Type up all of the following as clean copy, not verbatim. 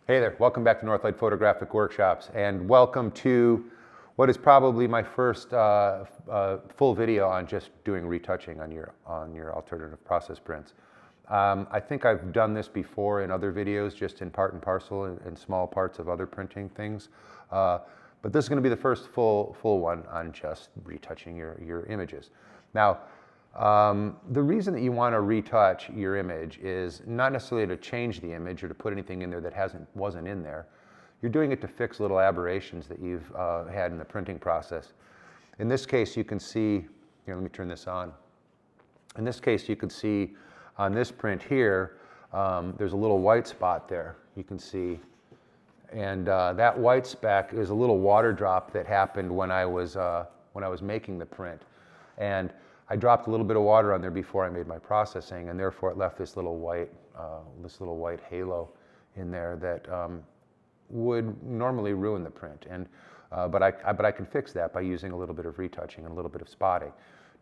Hey there, welcome back to Northlight Photographic Workshops, and welcome to what is probably my first full video on just doing retouching on your alternative process prints. I think I've done this before in other videos, just in part and parcel and small parts of other printing things, but this is going to be the first full one on just retouching your images. Now, the reason that you want to retouch your image is not necessarily to change the image or to put anything in there that wasn't in there. You're doing it to fix little aberrations that you've had in the printing process. In this case, you can see, here, let me turn this on. In this case, you can see on this print here, there's a little white spot there, you can see. And that white speck is a little water drop that happened when I was making the print. And I dropped a little bit of water on there before I made my processing, and therefore it left this little white halo in there that would normally ruin the print. And but I can fix that by using a little bit of retouching and a little bit of spotting.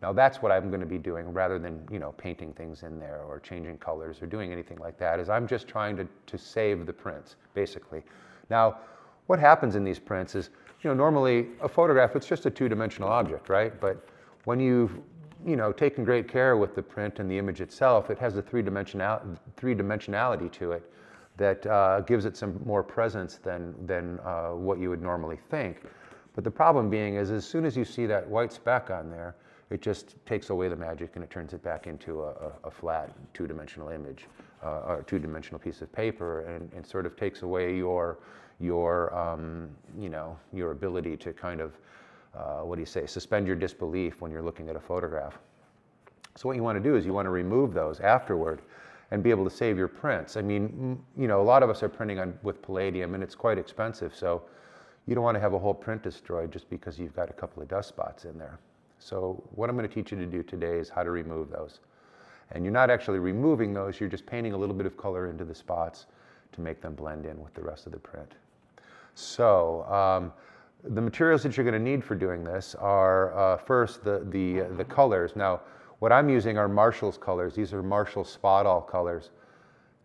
Now that's what I'm going to be doing, rather than painting things in there or changing colors or doing anything like that. Is I'm just trying to save the prints basically. Now, what happens in these prints is normally a photograph, it's just a two-dimensional object, right? But when you've taken great care with the print and the image itself, it has a three-dimensionality to it that gives it some more presence than what you would normally think. But the problem being is, as soon as you see that white speck on there, it just takes away the magic and it turns it back into a flat two-dimensional image or a two-dimensional piece of paper, and sort of takes away your ability to kind of suspend your disbelief when you're looking at a photograph. So what you want to do is you want to remove those afterward and be able to save your prints. I mean, a lot of us are printing with Palladium, and it's quite expensive, so you don't want to have a whole print destroyed just because you've got a couple of dust spots in there. So what I'm going to teach you to do today is how to remove those. And you're not actually removing those, you're just painting a little bit of color into the spots to make them blend in with the rest of the print. So, the materials that you're going to need for doing this are first the colors. Now, what I'm using are Marshall's colors. These are Marshall Spot All colors.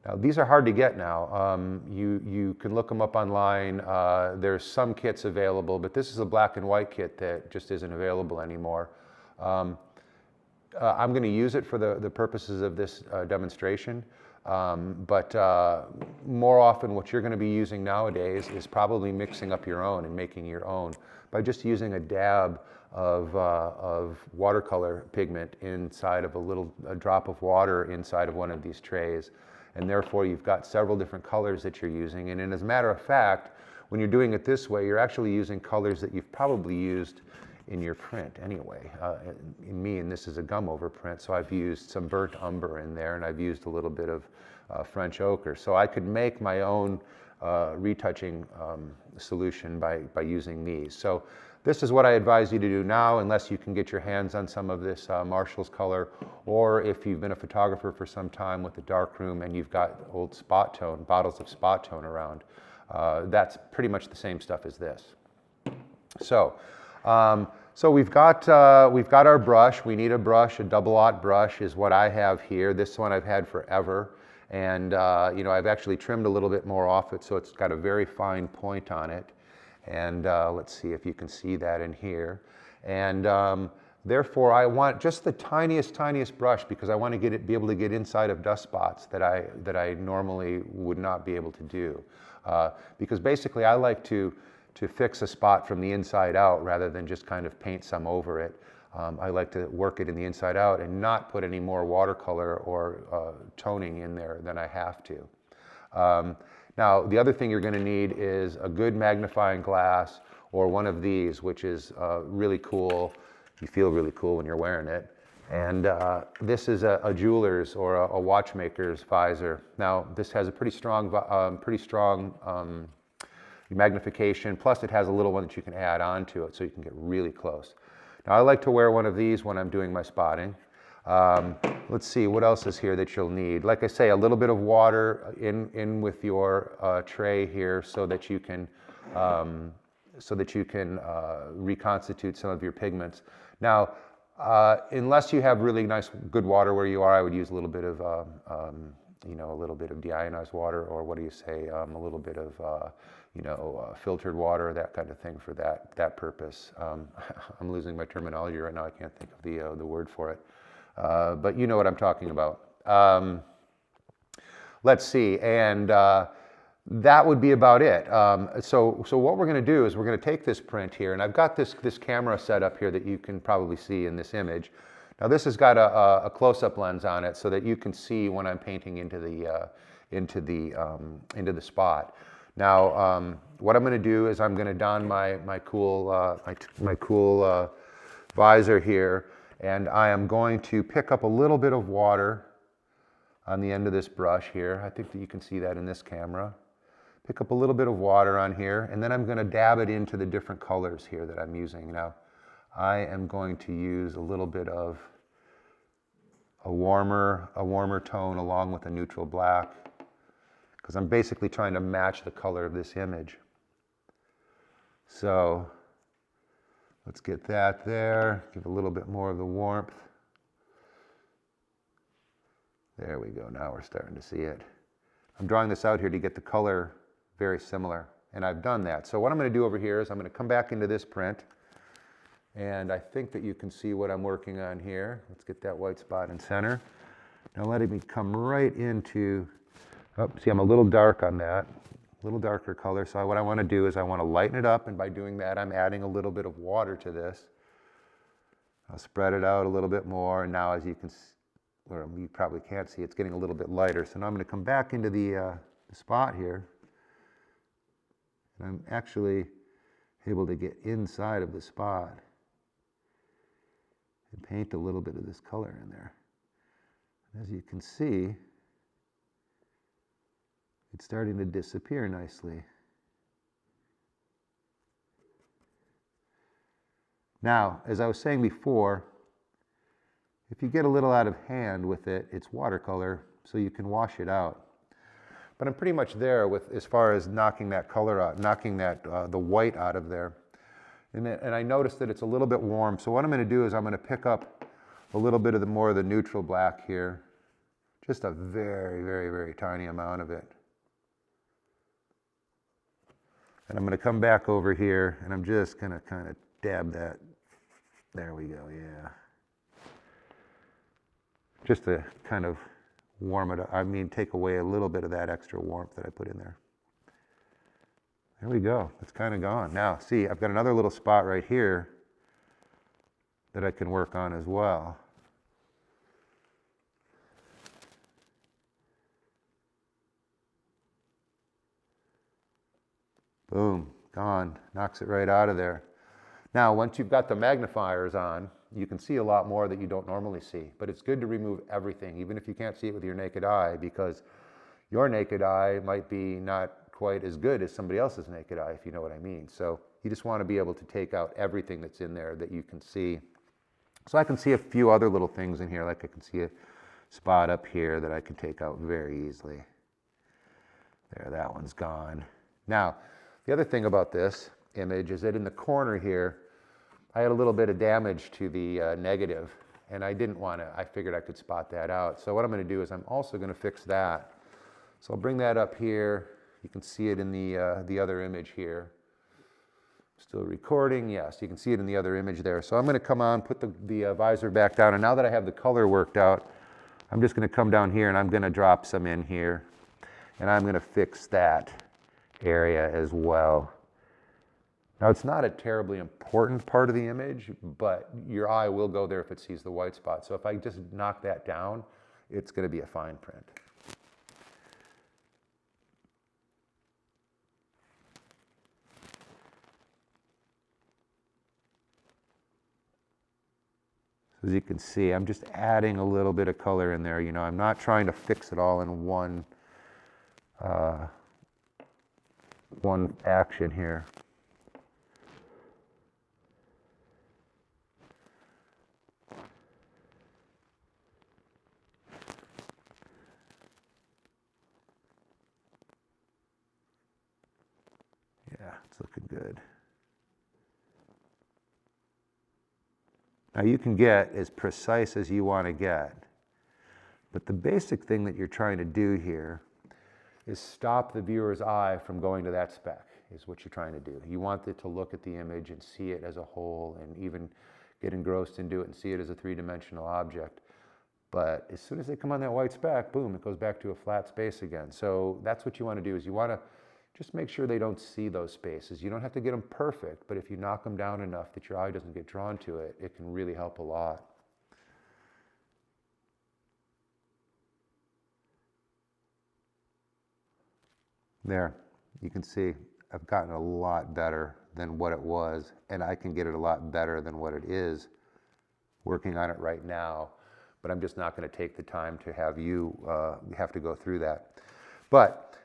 Now, these are hard to get now. You can look them up online. There's some kits available, but this is a black and white kit that just isn't available anymore. I'm going to use it for the purposes of this demonstration. But more often what you're going to be using nowadays is probably mixing up your own and making your own by just using a dab of watercolor pigment inside of a drop of water inside of one of these trays. And therefore you've got several different colors that you're using. And as a matter of fact, when you're doing it this way, you're actually using colors that you've probably used in your print anyway. And this is a gum over print, so I've used some burnt umber in there, and I've used a little bit of French ochre. So I could make my own retouching solution by using these. So this is what I advise you to do now, unless you can get your hands on some of this Marshall's color, or if you've been a photographer for some time with a darkroom and you've got old spot tone, bottles of spot tone around. That's pretty much the same stuff as this. So we've got our brush. We need a brush. A double-aught brush is what I have here. This one I've had forever, and I've actually trimmed a little bit more off it, so it's got a very fine point on it. And let's see if you can see that in here. And therefore, I want just the tiniest brush, because I want to be able to get inside of dust spots that I normally would not be able to do. Because basically, I like to fix a spot from the inside out rather than just kind of paint some over it. I like to work it in the inside out and not put any more watercolor or toning in there than I have to. Now, the other thing you're going to need is a good magnifying glass, or one of these, which is really cool. You feel really cool when you're wearing it. And this is a jeweler's or a watchmaker's visor. Now, this has a pretty strong magnification, plus it has a little one that you can add on to it so you can get really close. Now, I like to wear one of these when I'm doing my spotting. Let's see, what else is here that you'll need? Like I say, a little bit of water in with your tray here so that you can reconstitute some of your pigments. Now, unless you have really nice, good water where you are, I would use a little bit of you know, a little bit of deionized water, or what do you say, a little bit of, you know, filtered water, that kind of thing for that purpose. I'm losing my terminology right now. I can't think of the word for it. But you know what I'm talking about. Let's see, and that would be about it. So what we're going to do is we're going to take this print here, and I've got this camera set up here that you can probably see in this image. Now this has got a close-up lens on it so that you can see when I'm painting into the spot. Now what I'm going to do is I'm going to don my cool visor here, and I am going to pick up a little bit of water on the end of this brush here. I think that you can see that in this camera. Pick up a little bit of water on here, and then I'm going to dab it into the different colors here that I'm using. Now, I am going to use a little bit of a warmer tone along with a neutral black, because I'm basically trying to match the color of this image. So let's get that there, give a little bit more of the warmth. There we go, now we're starting to see it. I'm drawing this out here to get the color very similar, and I've done that. So what I'm going to do over here is I'm going to come back into this print, and I think that you can see what I'm working on here. Let's get that white spot in center. Now letting me come right into, oh, see I'm a little dark on that, a little darker color. So what I want to do is I want to lighten it up, and by doing that I'm adding a little bit of water to this. I'll spread it out a little bit more, and now as you can see, or you probably can't see, it's getting a little bit lighter. So now I'm going to come back into the spot here. And I'm actually able to get inside of the spot and paint a little bit of this color in there. And as you can see, it's starting to disappear nicely. Now, as I was saying before, if you get a little out of hand with it, it's watercolor, so you can wash it out. But I'm pretty much there with as far as knocking that color out, knocking that the white out of there. And I noticed that it's a little bit warm, so what I'm going to do is I'm going to pick up a little bit of more of the neutral black here, just a very, very, very tiny amount of it. And I'm going to come back over here, and I'm just going to kind of dab that. There we go, yeah. Just to kind of warm it up, I mean take away a little bit of that extra warmth that I put in there. There we go, it's kind of gone. Now see, I've got another little spot right here that I can work on as well. Boom, gone, knocks it right out of there. Now once you've got the magnifiers on, you can see a lot more that you don't normally see, but it's good to remove everything, even if you can't see it with your naked eye, because your naked eye might be not quite as good as somebody else's naked eye, if you know what I mean. So you just want to be able to take out everything that's in there that you can see. So I can see a few other little things in here, like I can see a spot up here that I can take out very easily. There, that one's gone. Now, the other thing about this image is that in the corner here, I had a little bit of damage to the negative, and I didn't want to, I figured I could spot that out. So what I'm going to do is I'm also going to fix that. So I'll bring that up here. You can see it in the other image here. Still recording, yes, you can see it in the other image there. So I'm going to come on, put the visor back down, and now that I have the color worked out, I'm just going to come down here and I'm going to drop some in here, and I'm going to fix that area as well. Now, it's not a terribly important part of the image, but your eye will go there if it sees the white spot. So if I just knock that down, it's going to be a fine print. So as you can see, I'm just adding a little bit of color in there. You know, I'm not trying to fix it all in one action here. Yeah, it's looking good. Now you can get as precise as you want to get, But the basic thing that you're trying to do here is stop the viewer's eye from going to that speck, is what you're trying to do. You want it to look at the image and see it as a whole, and even get engrossed into it and see it as a three-dimensional object. But as soon as they come on that white speck, boom, it goes back to a flat space again. So that's what you want to do, is you want to just make sure they don't see those spaces. You don't have to get them perfect, but if you knock them down enough that your eye doesn't get drawn to it, it can really help a lot. There, you can see I've gotten a lot better than what it was, and I can get it a lot better than what it is working on it right now, but I'm just not going to take the time to have you have to go through that. But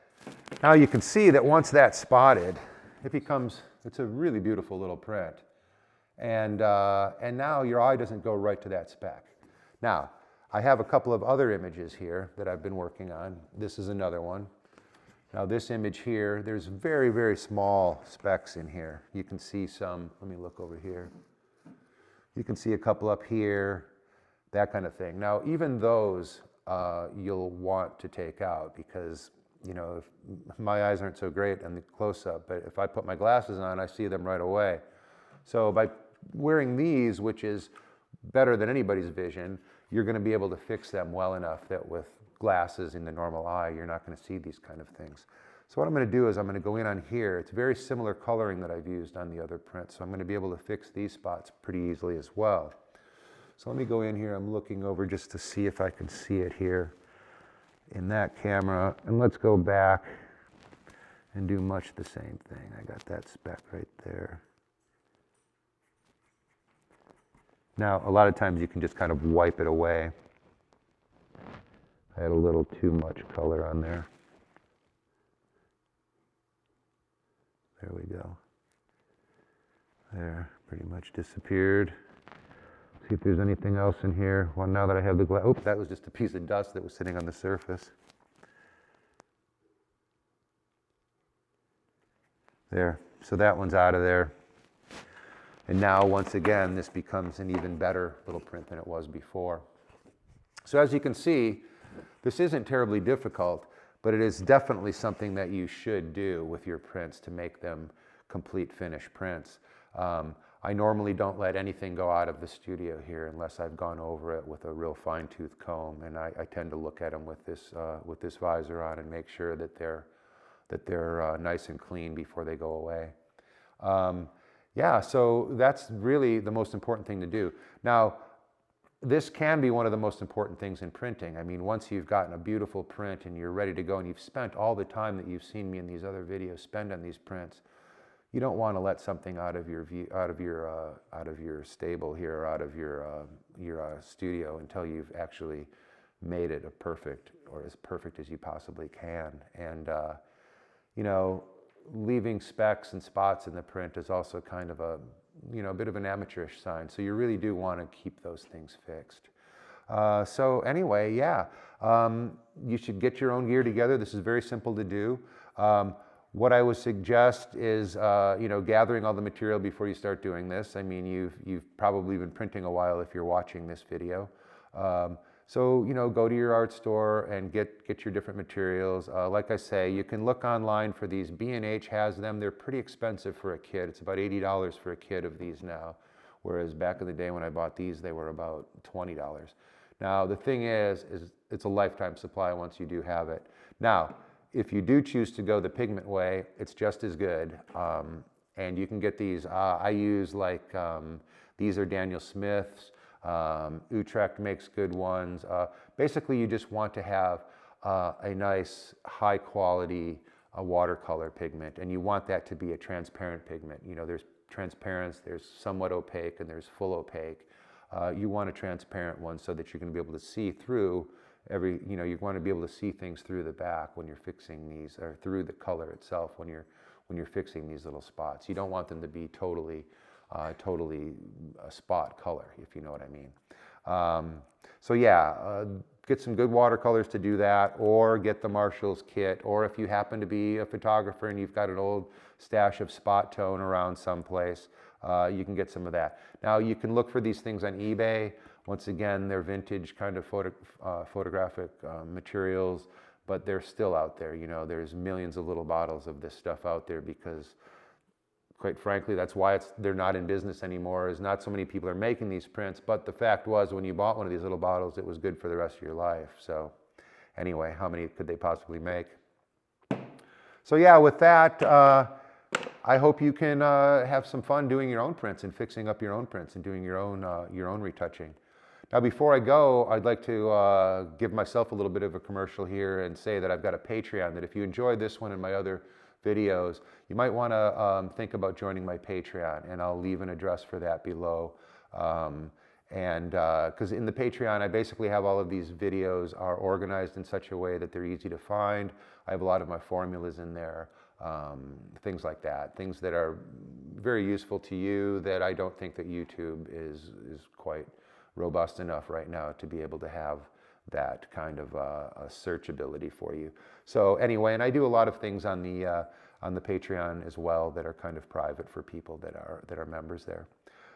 now you can see that once that's spotted, it's a really beautiful little print. And now your eye doesn't go right to that speck. Now, I have a couple of other images here that I've been working on. This is another one. Now this image here, there's very, very small specks in here. You can see some, let me look over here. You can see a couple up here, that kind of thing. Now even those you'll want to take out because, you know, if my eyes aren't so great in the close-up, but if I put my glasses on, I see them right away. So by wearing these, which is better than anybody's vision, you're going to be able to fix them well enough that with glasses in the normal eye, you're not going to see these kind of things. So what I'm going to do is I'm going to go in on here. It's very similar coloring that I've used on the other prints, so I'm going to be able to fix these spots pretty easily as well. So let me go in here. I'm looking over just to see if I can see it here in that camera, and let's go back and do much the same thing. I got that speck right there. Now, a lot of times you can just kind of wipe it away. I had a little too much color on there. There we go. There, pretty much disappeared. See if there's anything else in here. Well, now that I have the glass, oh, that was just a piece of dust that was sitting on the surface. There, so that one's out of there. And now, once again, this becomes an even better little print than it was before. So as you can see, this isn't terribly difficult, but it is definitely something that you should do with your prints to make them complete finished prints. I normally don't let anything go out of the studio here unless I've gone over it with a real fine-tooth comb, and I tend to look at them with this visor on and make sure that they're nice and clean before they go away. Yeah, so that's really the most important thing to do. Now, this can be one of the most important things in printing. I mean, once you've gotten a beautiful print and you're ready to go and you've spent all the time that you've seen me in these other videos spend on these prints, you don't want to let something out of your view, out of your stable here, or out of your studio until you've actually made it as perfect as you possibly can. And you know, leaving specks and spots in the print is also kind of a bit of an amateurish sign. So you really do want to keep those things fixed. So anyway, yeah, you should get your own gear together. This is very simple to do. What I would suggest is, gathering all the material before you start doing this. I mean, you've probably been printing a while if you're watching this video. So, go to your art store and get your different materials. Like I say, you can look online for these. B&H has them. They're pretty expensive for a kit. It's about $80 for a kit of these now, whereas back in the day when I bought these, they were about $20. Now, the thing is it's a lifetime supply once you do have it. Now, if you do choose to go the pigment way, it's just as good. And you can get these. I use these are Daniel Smith's. Utrecht makes good ones. Basically, you just want to have a nice, high quality watercolor pigment, and you want that to be a transparent pigment. There's transparent, there's somewhat opaque, and there's full opaque. You want a transparent one so that you're going to be able to see through you want to be able to see things through the back when you're fixing these, or through the color itself when you're fixing these little spots. You don't want them to be totally a spot color, if you know what I mean. So yeah, get some good watercolors to do that, or get the Marshall's kit, or if you happen to be a photographer and you've got an old stash of spot tone around someplace, you can get some of that. Now, you can look for these things on eBay, Once again, they're vintage kind of photographic materials, but they're still out there. You know, there's millions of little bottles of this stuff out there because, quite frankly, that's why they're not in business anymore, is not so many people are making these prints. But the fact was, when you bought one of these little bottles, it was good for the rest of your life. So anyway, how many could they possibly make? So yeah, with that, I hope you can have some fun doing your own prints and fixing up your own prints and doing your own retouching. Now, before I go, I'd like to give myself a little bit of a commercial here and say that I've got a Patreon, that if you enjoyed this one and my other videos, you might want to think about joining my Patreon, and I'll leave an address for that below. Because in the Patreon, I basically have all of these videos are organized in such a way that they're easy to find. I have a lot of my formulas in there, things like that, things that are very useful to you that I don't think that YouTube is quite robust enough right now to be able to have that kind of a searchability for you. So anyway, and I do a lot of things on the Patreon as well that are kind of private for people that are members there.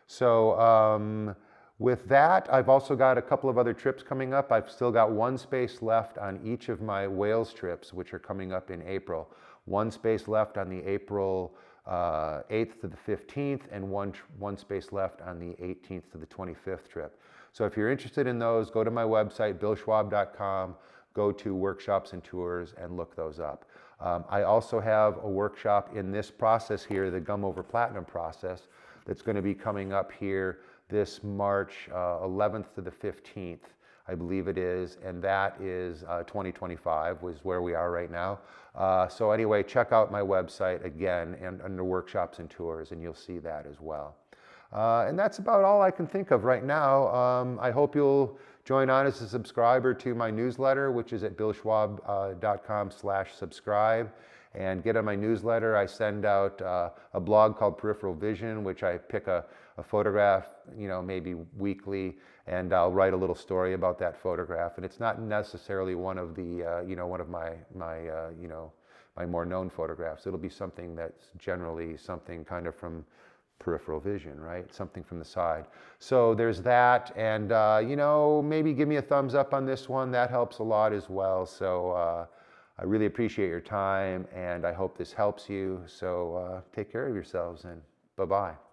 So with that, I've also got a couple of other trips coming up. I've still got one space left on each of my Wales trips, which are coming up in April. One space left on the April 8th to the 15th, and one space left on the 18th to the 25th trip. So if you're interested in those, go to my website, billschwab.com, go to workshops and tours and look those up. I also have a workshop in this process here, the gum over platinum process, that's going to be coming up here this March 11th to the 15th, I believe it is, and that is 2025, was where we are right now. So anyway, check out my website again and under workshops and tours, and you'll see that as well. And that's about all I can think of right now. I hope you'll join on as a subscriber to my newsletter, which is at billschwab.com/subscribe. And get on my newsletter. I send out a blog called Peripheral Vision, which I pick a photograph, you know, maybe weekly, and I'll write a little story about that photograph. And it's not necessarily one of the, you know, one of my more known photographs. It'll be something that's generally something kind of from peripheral vision, right? Something from the side. So there's that, and you know, maybe give me a thumbs up on this one. That helps a lot as well. So I really appreciate your time, and I hope this helps you. So take care of yourselves, and bye-bye.